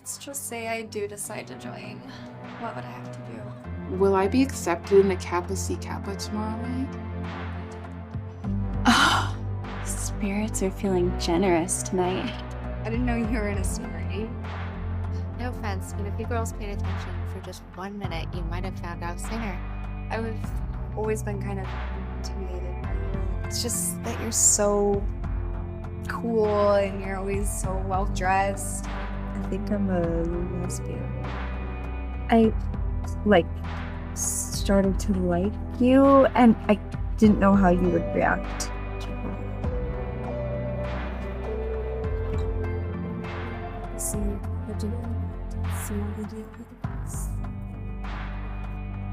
Let's just say I do decide to join. What would I have to do? Will I be accepted in a Kappa Psi Kappa tomorrow night? Oh, spirits are feeling generous tonight. I didn't know you were in a sorority. No offense, but if you girls paid attention for just 1 minute, you might have found out sooner. I've always been kind of intimidated by you. It's just that you're so cool and you're always so well dressed. I think I'm a lesbian. I, started to like you, and I didn't know how you would react.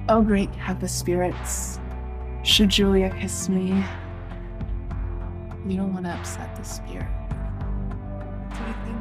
Oh, great Kappa spirits. Should Julia kiss me? You don't want to upset the spirit. Do you think?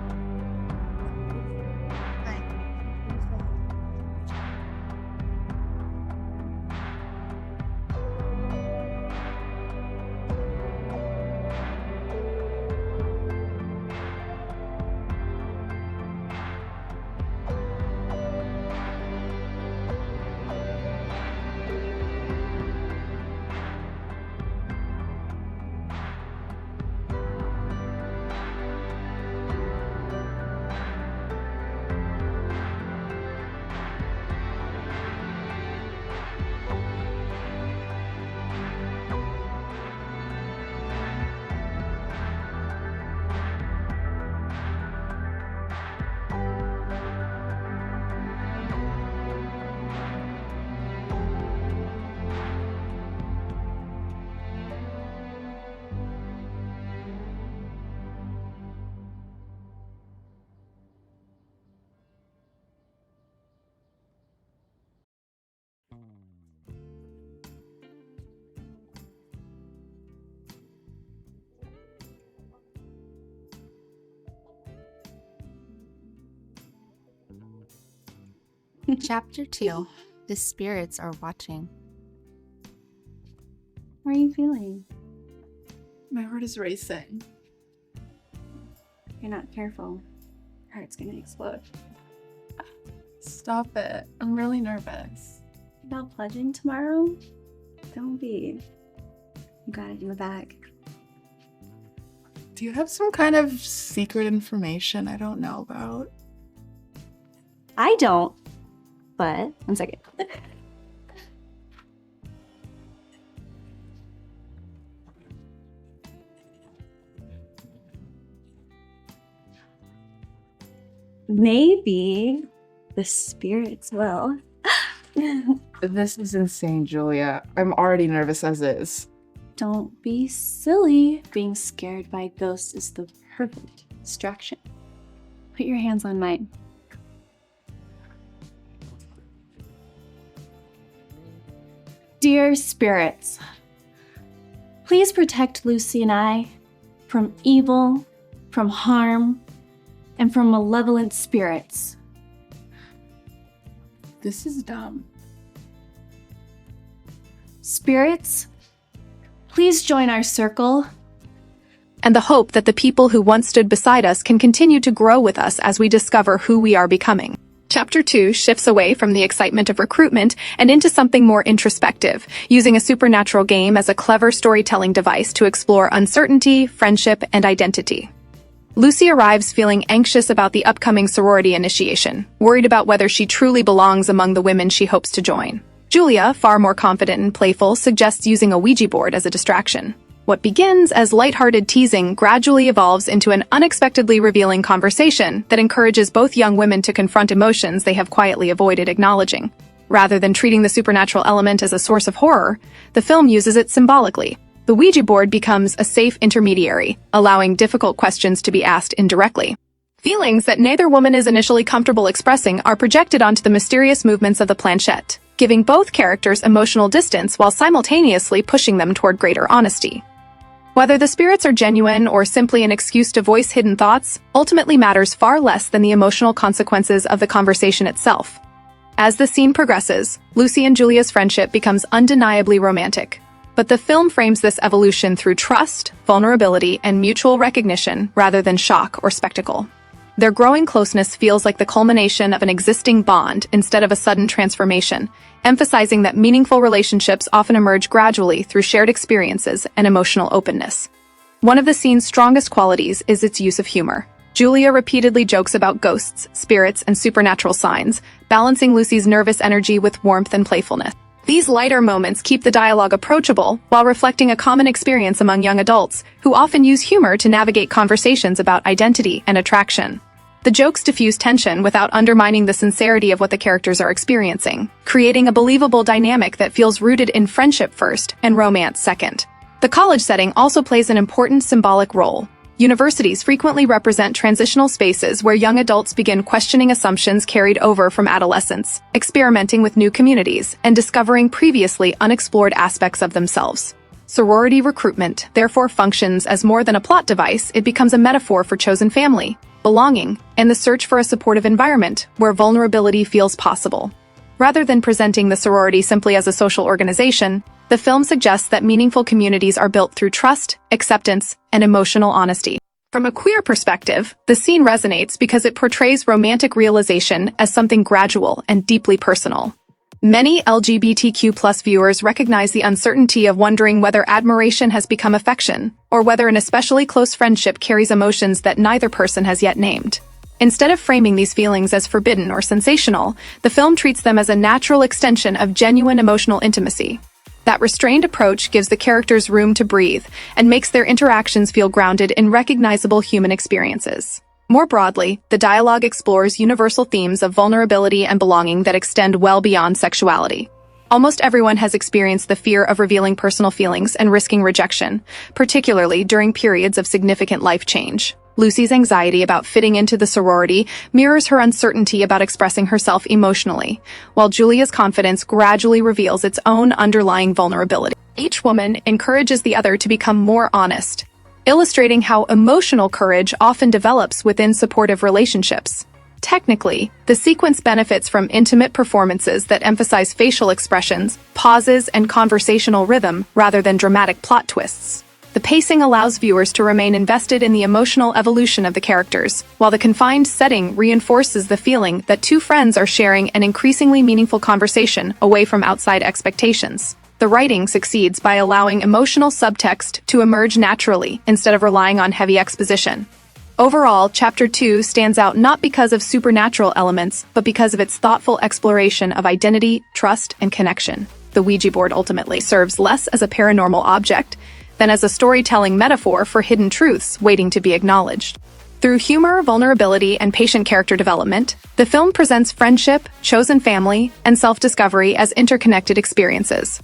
Chapter 2. The spirits are watching. How are you feeling? My heart is racing. If you're not careful, your heart's gonna explode. Stop it. I'm really nervous. About pledging tomorrow? Don't be. You got it in the bag. Do you have some kind of secret information I don't know about? I don't. But, 1 second. Maybe the spirits will. This is insane, Julia. I'm already nervous as is. Don't be silly. Being scared by ghosts is the perfect distraction. Put your hands on mine. Dear spirits, please protect Lucy and I from evil, from harm, and from malevolent spirits. This is dumb. Spirits, please join our circle. And the hope that the people who once stood beside us can continue to grow with us as we discover who we are becoming. Chapter 2 shifts away from the excitement of recruitment and into something more introspective, using a supernatural game as a clever storytelling device to explore uncertainty, friendship, and identity. Lucy arrives feeling anxious about the upcoming sorority initiation, worried about whether she truly belongs among the women she hopes to join. Julia, far more confident and playful, suggests using a Ouija board as a distraction. What begins as lighthearted teasing gradually evolves into an unexpectedly revealing conversation that encourages both young women to confront emotions they have quietly avoided acknowledging. Rather than treating the supernatural element as a source of horror, the film uses it symbolically. The Ouija board becomes a safe intermediary, allowing difficult questions to be asked indirectly. Feelings that neither woman is initially comfortable expressing are projected onto the mysterious movements of the planchette, giving both characters emotional distance while simultaneously pushing them toward greater honesty. Whether the spirits are genuine or simply an excuse to voice hidden thoughts ultimately matters far less than the emotional consequences of the conversation itself. As the scene progresses, Lucy and Julia's friendship becomes undeniably romantic. But the film frames this evolution through trust, vulnerability, and mutual recognition rather than shock or spectacle. Their growing closeness feels like the culmination of an existing bond instead of a sudden transformation, emphasizing that meaningful relationships often emerge gradually through shared experiences and emotional openness. One of the scene's strongest qualities is its use of humor. Julia repeatedly jokes about ghosts, spirits, and supernatural signs, balancing Lucy's nervous energy with warmth and playfulness. These lighter moments keep the dialogue approachable while reflecting a common experience among young adults, who often use humor to navigate conversations about identity and attraction. The jokes diffuse tension without undermining the sincerity of what the characters are experiencing, creating a believable dynamic that feels rooted in friendship first and romance second. The college setting also plays an important symbolic role. Universities frequently represent transitional spaces where young adults begin questioning assumptions carried over from adolescence, experimenting with new communities, and discovering previously unexplored aspects of themselves. Sorority recruitment therefore functions as more than a plot device. It becomes a metaphor for chosen family, belonging, and the search for a supportive environment where vulnerability feels possible. Rather than presenting the sorority simply as a social organization, the film suggests that meaningful communities are built through trust, acceptance, and emotional honesty. From a queer perspective, the scene resonates because it portrays romantic realization as something gradual and deeply personal. Many LGBTQ+ viewers recognize the uncertainty of wondering whether admiration has become affection, or whether an especially close friendship carries emotions that neither person has yet named. Instead of framing these feelings as forbidden or sensational, the film treats them as a natural extension of genuine emotional intimacy. That restrained approach gives the characters room to breathe and makes their interactions feel grounded in recognizable human experiences. More broadly, the dialogue explores universal themes of vulnerability and belonging that extend well beyond sexuality. Almost everyone has experienced the fear of revealing personal feelings and risking rejection, particularly during periods of significant life change. Lucy's anxiety about fitting into the sorority mirrors her uncertainty about expressing herself emotionally, while Julia's confidence gradually reveals its own underlying vulnerability. Each woman encourages the other to become more honest, illustrating how emotional courage often develops within supportive relationships. Technically, the sequence benefits from intimate performances that emphasize facial expressions, pauses, and conversational rhythm rather than dramatic plot twists. The pacing allows viewers to remain invested in the emotional evolution of the characters, while the confined setting reinforces the feeling that two friends are sharing an increasingly meaningful conversation away from outside expectations. The writing succeeds by allowing emotional subtext to emerge naturally instead of relying on heavy exposition. Overall, Chapter 2 stands out not because of supernatural elements, but because of its thoughtful exploration of identity, trust, and connection. The Ouija board ultimately serves less as a paranormal object than as a storytelling metaphor for hidden truths waiting to be acknowledged. Through humor, vulnerability, and patient character development, the film presents friendship, chosen family, and self-discovery as interconnected experiences.